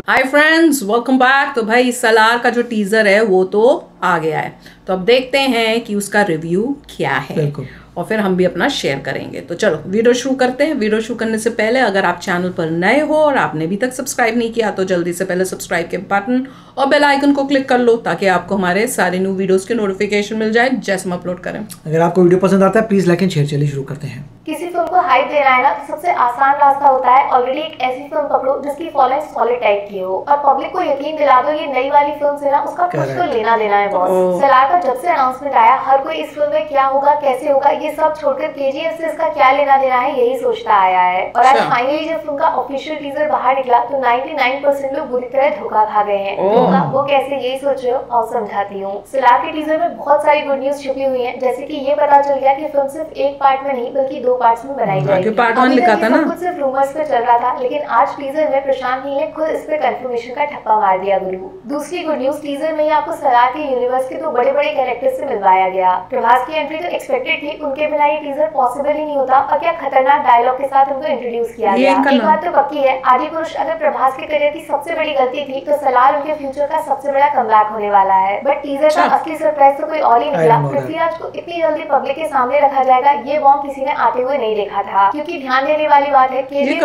Hi friends, welcome back. तो भाई सलार का जो टीजर है वो तो आ गया है, तो अब देखते हैं कि उसका रिव्यू क्या है और फिर हम भी अपना शेयर करेंगे। तो चलो वीडियो शुरू करते हैं। वीडियो शुरू करने से पहले अगर आप चैनल पर नए हो और आपने अभी तक सब्सक्राइब नहीं किया तो जल्दी से पहले सब्सक्राइब के बटन और बेल आइकन को क्लिक कर लो ताकि आपको हमारे सारे न्यू वीडियोस के नोटिफिकेशन मिल जाए जैसे हम अपलोड करें। अगर आपको वीडियो पसंद आता है प्लीज लाइक एंड शेयर। चलिए शुरू करते हैं। किसी फिल्म को हाइप देना है ना तो सबसे आसान रास्ता होता है ऑलरेडी एक ऐसी फिल्म पकड़ो जिसकी फॉलोइंग सॉलिड टाइप की हो और पब्लिक को यकीन दिला दो ये नई वाली फिल्म से ना उसका कुछ तो लेना देना है बॉस। सलार का जब से अनाउंसमेंट आया हर कोई इस फिल्म में क्या होगा कैसे होगा ये सब छोड़कर केजीएफ से इसका क्या लेना देना है यही सोचता आया है। और आज फाइनली जब फिल्म का ऑफिशियल टीजर बाहर निकला तो 99% लोग बुरी तरह धोखा खा गए हैं। धोखा वो कैसे यही सोच रहे हो और समझाती हूँ। सलार के टीजर में बहुत सारी गुड न्यूज छुपी हुई है, जैसे की ये पता चल गया की फिल्म सिर्फ एक पार्ट में नहीं बल्कि 2 पार्ट्स में बनाई जाएगी। पार्ट 1 लिखा था ना, कुछ सिर्फ रूमर्स पे चल रहा था, लेकिन आज टीजर में प्रशांत नील ने खुद इस पे कंफर्मेशन का ठप्पा मार दिया गुरु। दूसरी गुड न्यूज, टीजर में ही आपको सलार के यूनिवर्स के 2 बड़े-बड़े कैरेक्टर्स से मिलवाया गया। प्रभास की एंट्री तो एक्सपेक्टेड थी, उनके बिना ये टीजर पॉसिबल ही नहीं होता और क्या खतरनाक डायलॉग के साथ उनको इंट्रोड्यूस किया गया। एक बात तो पक्की है, आदिपुरुष अगर प्रभास के करियर की सबसे बड़ी गलती थी तो सलार उनके फ्यूचर का सबसे बड़ा कमबैक होने वाला है। बट टीजर का असली सरप्राइज तो कोई और ही निकला। पृथ्वीराज को इतनी जल्दी पब्लिक के सामने रखा जाएगा ये बॉम्ब किसी ने आते हुए नहीं देखा था, क्योंकि ध्यान देने वाली बात है कि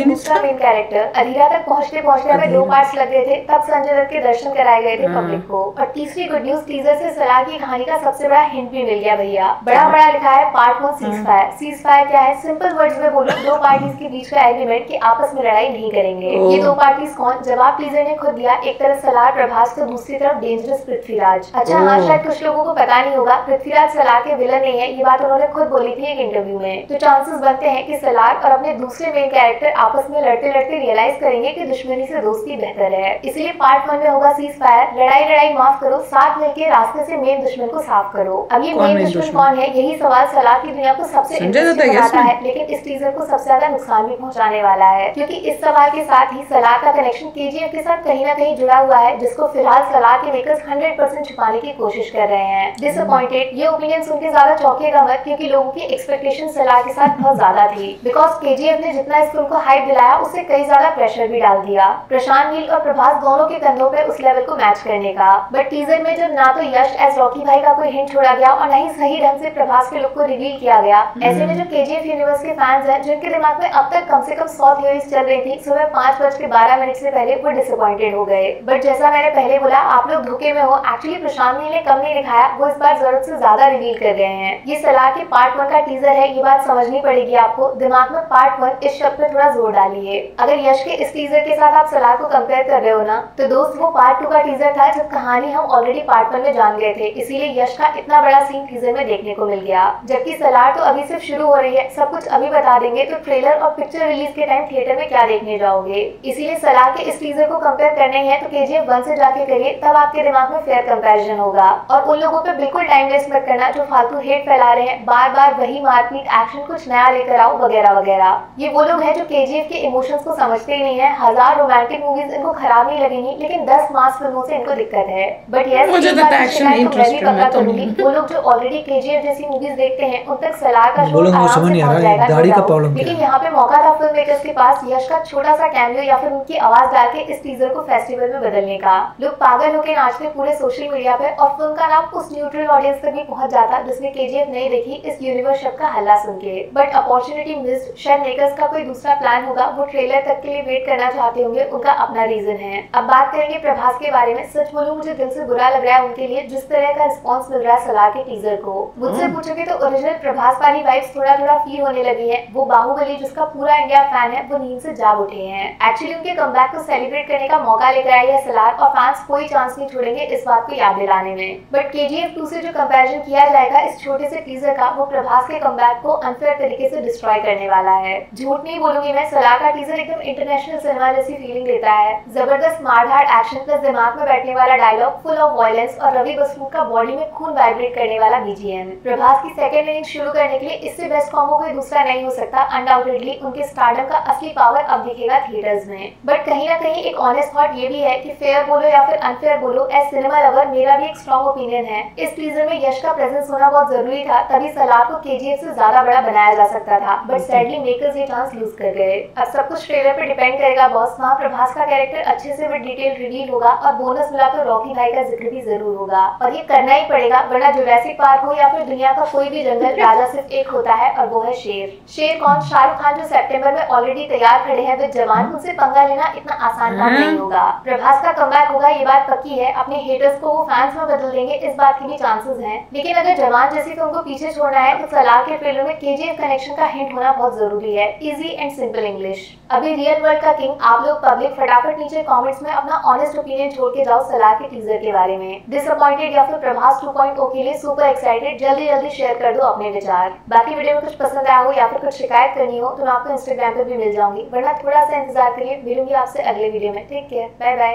दूसरा मेन कैरेक्टर अधीरा तक पहुंचते पहुंचते हमें 2 पार्ट्स लग गए थे, तब संजय दत्त के दर्शन कराए गए थे पब्लिक को। और तीसरी गुड न्यूज, टीजर से सलार की कहानी का सबसे बड़ा हिंट भी मिल गया भैया। बड़ा लिखा है part 1 cease fire. Cease fire क्या है? सिंपल वर्ड्स में बोलो 2 पार्टीज के बीच का एग्रीमेंट कि आपस में लड़ाई नहीं करेंगे। ये 2 पार्टीज कौन? जवाब टीजर ने खुद दिया। एक तरफ सलार प्रभास तो दूसरी तरफ डेंजरस पृथ्वीराज। अच्छा हाँ, शायद कुछ लोगों को पता नहीं होगा पृथ्वीराज सलार के विलन नहीं है, ये बात उन्होंने खुद बोली थी एक इंटरव्यू में। तो चांसेस बनते हैं कि सलार और अपने दूसरे मेन कैरेक्टर आपस में लड़ते लड़ते रियलाइज करेंगे कि दुश्मनी से दोस्ती बेहतर है। इसीलिए पार्ट 1 में होगा सीज फायर, लड़ाई माफ करो, साथ मिलकर रास्ते से मेन दुश्मन को साफ करो। अब ये मेन दुश्मन कौन है, यही सवाल सलार की दुनिया को सबसे इंटरेस्टिंग बनाता है, लेकिन इस टीजर को सबसे ज्यादा नुकसान भी पहुंचाने वाला है, क्योंकि इस सवाल के साथ ही सलार का कनेक्शन केजीएफ के साथ कहीं ना कहीं जुड़ा हुआ है, जिसको फिलहाल सलार के मेकर्स 100% छुपाने की कोशिश कर रहे हैं। डिसअपॉइंटेड ये ओपिनियन सुन के ज्यादा चौंकेगा मत, क्योंकि लोगों की एक्सपेक्टेशन सलार के साथ बहुत ज्यादा थी। बिकॉज केजीएफ ने जितना इस फिल्म को हाइप दिलाया उससे कई ज्यादा प्रेशर भी डाल दिया प्रशांत नील और प्रभास दोनों के कंधों पे उस लेवल को मैच करने का। बट टीजर में जब ना तो यश एज रॉकी भाई का कोई हिंट छोड़ा गया और ना ही सही ढंग से प्रभास के लुक को रिवील किया गया, ऐसे में जो केजीएफ यूनिवर्स के फैंस हैं जिनके दिमाग में अब तक कम से कम 100 थ्योरीज चल रही थी, सुबह 5:12 से पहले वो डिसअपॉइंटेड हो गए। बट जैसा मैंने पहले बोला, आप लोग धोखे में हो। एक्चुअली प्रशांत नील ने कम नहीं दिखाया, वो इस बार जरूरत से ज्यादा रिवील कर रहे हैं। ये सलार के पार्ट 1 का टीजर है, ये बात समझनी पड़ेगी आपको। दिमाग में पार्ट 1 इस शब्द पे थोड़ा जोर डालिए। अगर यश के इस टीजर के साथ आप सलार को कंपेयर कर रहे हो ना, तो दोस्त वो पार्ट 2 का टीजर था जब कहानी हम ऑलरेडी पार्ट 1 में जान गए थे, इसीलिए यश का इतना बड़ा सीन टीजर में देखने को मिल गया। जबकि सलार तो अभी सिर्फ शुरू हो रही है, सब कुछ अभी बता देंगे तो ट्रेलर और पिक्चर रिलीज के टाइम थिएटर में क्या देखने जाओगे। इसीलिए सलार के इस टीजर को कंपेयर करना ही है तो केजीएफ 1 से जाके करिए, तब आपके दिमाग में फेयर कंपैरिजन होगा। और उन लोगों पे बिल्कुल टाइम वेस्ट मत करना जो फालतू हेट फैला रहे हैं, बार वही मारपीट एक्शन कुछ नया लेकर आओ वगैरह वगैरह। ये वो लोग हैं जो केजीएफ के इमोशंस को समझते ही नहीं है। 1000 रोमांटिक मूवीज इनको खराब नहीं लगेंगी, लेकिन 10 मास फिल्मों से इनको दिक्कत है। बट यस, मुझे तो एक्शन में इंटरेस्ट है। वो लोग जो ऑलरेडी केजीएफ जैसी मूवीज देखते हैं उन तक सलार का शो आराम से पहुंच जाएगा, दाढ़ी का प्रॉब्लम। लेकिन यहाँ पे मौका था फिल्म मेकर्स के पास यश का छोटा सा कैमियो या फिर उनकी आवाज डाल के इस टीजर को फेस्टिवल में बदलने का। लोग पागल होकर नाचते पूरे सोशल मीडिया पे और फिल्म का नाम उस न्यूट्रल ऑडियंस तक भी पहुंच जाता जिसने केजीएफ नहीं देखी इस यूनिवर्स शब्द का हल्ला सुन के। But opportunity missed. शायद मेकर्स का कोई दूसरा प्लान होगा, वो ट्रेलर तक के लिए वेट करना चाहते होंगे, उनका अपना रीजन है। अब बात करेंगे प्रभास के बारे में। सच बोलूं मुझे दिल से बुरा लग रहा है उनके लिए जिस तरह का रिस्पांस मिल रहा है सलार के टीजर को। मुझसे पूछोगे तो ओरिजिनल प्रभास वाली वाइब्स थोड़ा फील होने लगी है। वो बाहुबली जिसका पूरा इंडिया फैन है वो नींद से जाग उठे हैं। एक्चुअली उनके कमबैक को सेलिब्रेट करने का मौका लेकर आई है सलार और फैंस कोई चांस नहीं छोड़ेंगे इस बात को याद दिलाने में। बट केजीएफ 2 से जो कंपैरिजन किया जाएगा इस छोटे से टीजर का, वो प्रभास के कमबैक को अनफेयर तरीके से डिस्ट्रॉय करने वाला है। झूठ नहीं बोलूंगी मैं, सलार का टीजर एकदम इंटरनेशनल सिनेमा जैसी फीलिंग देता है। जबरदस्त मारधाड़ एक्शन प्लस दिमाग में बैठने वाला डायलॉग, फुल ऑफ वायलेंस और रवि बसरूख का बॉडी में खून वाइब्रेट करने वाला बीजीएम। प्रभास की सेकंड इनिंग शुरू करने के लिए इससे बेस्ट कॉम्बो कोई दूसरा नहीं हो सकता। अनडाउटेडली उनके स्टारडम का असली पावर अब दिखेगा थिएटर्स में। बट कहीं ना कहीं एक ऑनेस्ट थॉट ये भी है कि फेयर बोलो या फिर अनफेयर बोलो, एज सिनेमा लवर मेरा भी एक स्ट्रॉन्ग ओपिनियन है, इस टीजर में यश का प्रेजेंस होना बहुत जरूरी था, तभी सलार को केजीएफ से ज्यादा बड़ा बनाया जा सकता था, बट सैडली मेकर्स ये चांस लूज कर गए। अब सब कुछ ट्रेलर पे डिपेंड करेगा बॉस। वहाँ प्रभास का कैरेक्टर अच्छे से विद डिटेल रिवील होगा और बोनस मिला तो रॉकी भाई का जिक्र भी जरूर होगा, और ये करना ही पड़ेगा, वरना जुरासिक पार्क हो या फिर दुनिया का कोई भी जंगल, राजा सिर्फ एक होता है और वो है शेर। शेर कौन? शाहरुख खान जो सितंबर में ऑलरेडी तैयार खड़े हैं विद जवान, उनसे पंगा लेना इतना आसान काम नहीं होगा। प्रभास का कमबैक होगा, ये बात पक्की है। अपने हेटर्स को वो फैंस में बदल देंगे, इस बात की भी चांसेस हैं। लेकिन अगर जवान जैसी फिल्म को पीछे छोड़ना है तो सलार के ट्रेलर में केजीएफ कनेक्शन का हिंट होना बहुत जरूरी है। Easy and simple English. अभी रियल वर्ल्ड का किंग आप लोग पब्लिक फटाफट नीचे कमेंट्स में अपना ऑनेस्ट ओपिनियन छोड़ के जाओ सलार के टीजर के बारे में। डिसअपॉइंटेड या फिर प्रभास 2.0 के लिए सुपर एक्साइटेड? जल्दी जल्दी शेयर कर दो अपने विचार। बाकी वीडियो में कुछ पसंद आया हो या फिर कुछ शिकायत करनी हो तो मैं आपको इंस्टाग्राम पे भी मिल जाऊंगी, वरना थोड़ा सा इंतजार करिए। मिलूंगी आपसे अगले वीडियो में। Take care, bye bye.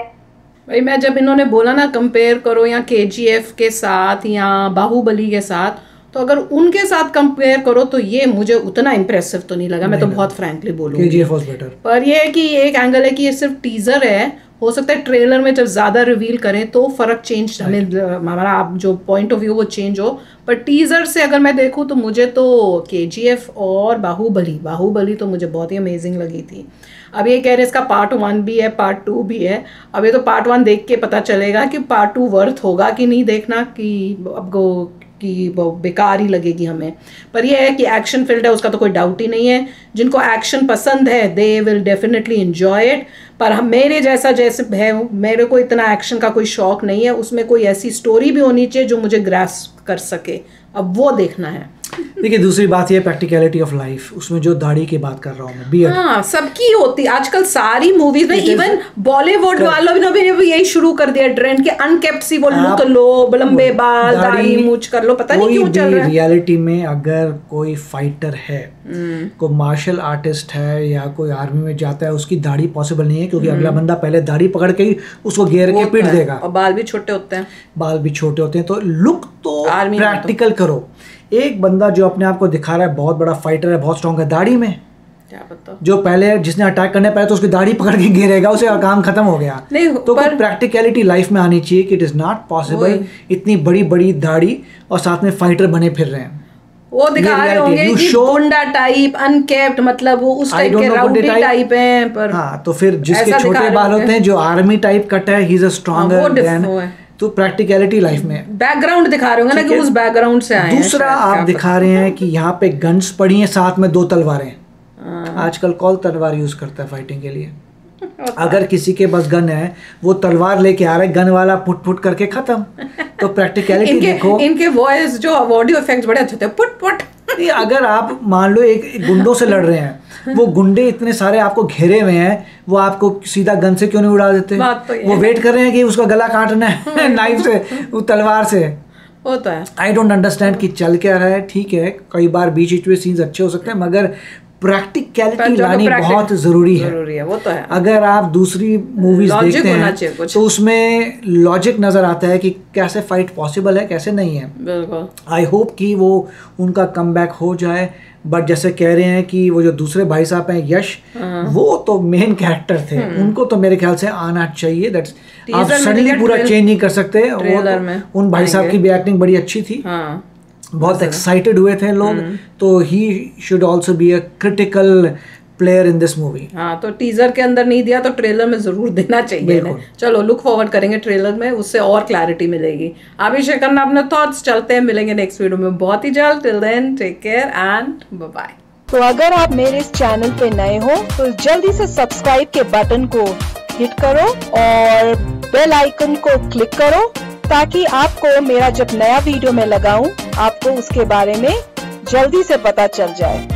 भाई मैं जब इन्होंने बोला ना कंपेयर करो या केजीएफ के साथ या बाहुबली के साथ, तो अगर उनके साथ कंपेयर करो तो ये मुझे उतना इम्प्रेसिव तो नहीं लगा। मैं तो बहुत फ्रैंकली बोलूँगी केजीएफ वाज बेटर। पर ये है कि एक एंगल है कि ये सिर्फ टीजर है, हो सकता है ट्रेलर में जब ज़्यादा रिवील करें तो फ़र्क चेंज, हमें हमारा आप जो पॉइंट ऑफ व्यू वो चेंज हो। पर टीज़र से अगर मैं देखूँ तो मुझे तो केजीएफ और बाहुबली तो मुझे बहुत ही अमेजिंग लगी थी। अब ये कह रहे हैं इसका पार्ट 1 भी है, पार्ट 2 भी है। अब ये तो पार्ट 1 देख के पता चलेगा कि पार्ट 2 वर्थ होगा कि नहीं देखना, कि अब कि वो बेकार ही लगेगी हमें। पर यह है कि एक्शन फील्ड है, उसका तो कोई डाउट ही नहीं है। जिनको एक्शन पसंद है they will definitely enjoy it. पर हम जैसे है, मेरे को इतना एक्शन का कोई शौक नहीं है। उसमें कोई ऐसी स्टोरी भी होनी चाहिए जो मुझे ग्रास्प कर सके, अब वो देखना है। देखिए दूसरी बात ये प्रैक्टिकलिटी ऑफ लाइफ, उसमें जो दाढ़ी की बात कर रहा हूँ मैं, बियर्ड। हाँ, सबकी होती आजकल सारी मूवीज में, इवन बॉलीवुड वालों ने भी यही शुरू कर दिया ट्रेंड के अनकेप्ट सी वो लुक लो, लंबे बाल, दाढ़ी मूंछ कर लो, पता नहीं क्यों चल रहा है। रियलिटी में अगर कोई फाइटर है, कोई मार्शल आर्टिस्ट है या कोई आर्मी में जाता है, उसकी दाढ़ी पॉसिबल नहीं है, क्योंकि अगला बंदा पहले दाढ़ी पकड़ के ही उसको घेर के पीट देगा, और बाल भी छोटे होते हैं। तो लुक तो प्रैक्टिकल करो। एक बंदा जो अपने आप को दिखा रहा है बहुत बड़ा फाइटर है, बहुत स्ट्रॉन्ग है, दाढ़ी में क्या पता, जो पहले जिसने अटैक करने पहले तो उसकी दाढ़ी पकड़ के घेरेगा, उसे काम खत्म हो गया। तो प्रैक्टिकलिटी लाइफ में आनी चाहिए कि इट इज नॉट पॉसिबल इतनी बड़ी बड़ी दाढ़ी और साथ में फाइटर बने फिर रहे हैं। वो दिखा रहे होंगे कि गुंडा टाइप, अनकेप्ट, मतलब वो उस टाइप के राउडी टाइप हैं। पर हाँ, तो फिर जिसके छोटे बाल होते हैं, जो आर्मी टाइप कट है, he is a stronger than. तो प्रैक्टिकलिटी लाइफ में बैकग्राउंड दिखा रहे होंगे ना कि उस बैकग्राउंड से आए हैं। दूसरा आप दिखा रहे हैं कि यहाँ पे गन्स पड़ी हैं, साथ में 2 तलवारें। आजकल कौन तलवार यूज करता है फाइटिंग के लिए? अगर किसी के पास गन है, वो तलवार लेके आ रहा है, गन वाला पुट पुट करके खत्म। तो प्रैक्टिकलिटी देखो। इनके वॉइस जो ऑडियो इफेक्ट्स बड़े अच्छे थे, पुट पुट। अगर आप मान लो एक गुंडों से लड़ रहे हैं, वो गुंडे इतने सारे आपको घेरे हुए हैं, वो आपको सीधा गन से क्यों नहीं उड़ा देते? वो वेट कर रहे हैं कि उसका गला काटना है नाइफ से, वो तलवार से। होता है। आई डोंट अंडरस्टैंड कि चल क्या रहा है। ठीक है, कई बार बीच में सीन्स अच्छे हो सकते हैं, मगर प्रैक्टिकलिटी लानी बहुत जरूरी है। वो तो है। अगर आप दूसरी मूवीज देखते हैं तो उसमें लॉजिक नजर आता है कि कैसे फाइट पॉसिबल है, कैसे नहीं है। बिल्कुल। आई होप कि वो उनका कमबैक हो जाए। बट जैसे कह रहे हैं कि वो जो दूसरे भाई साहब हैं यश, वो तो मेन कैरेक्टर थे, उनको तो मेरे ख्याल से आना चाहिए। दैट्स आप सडनली पूरा चेंज नहीं कर सकते। वो उन भाई साहब की भी एक्टिंग बड़ी अच्छी थी। बहुत एक्साइटेड हुए थे लोग। तो he should also be a critical player in this movie. हाँ, तो टीजर के अंदर नहीं दिया तो ट्रेलर में जरूर देना चाहिए। चलो लुक फॉरवर्ड करेंगे ट्रेलर में, उससे और क्लैरिटी मिलेगी। आप भी शेयर करना अपने थॉट्स। चलते हैं, मिलेंगे नेक्स्ट वीडियो में बहुत ही जल्द। Till then take care and bye bye. तो अगर आप मेरे इस चैनल पे नए हो तो जल्दी से सब्सक्राइब के बटन को हिट करो और बेल आइकन को क्लिक करो, ताकि आपको मेरा जब नया वीडियो मैं लगाऊं आपको उसके बारे में जल्दी से पता चल जाए।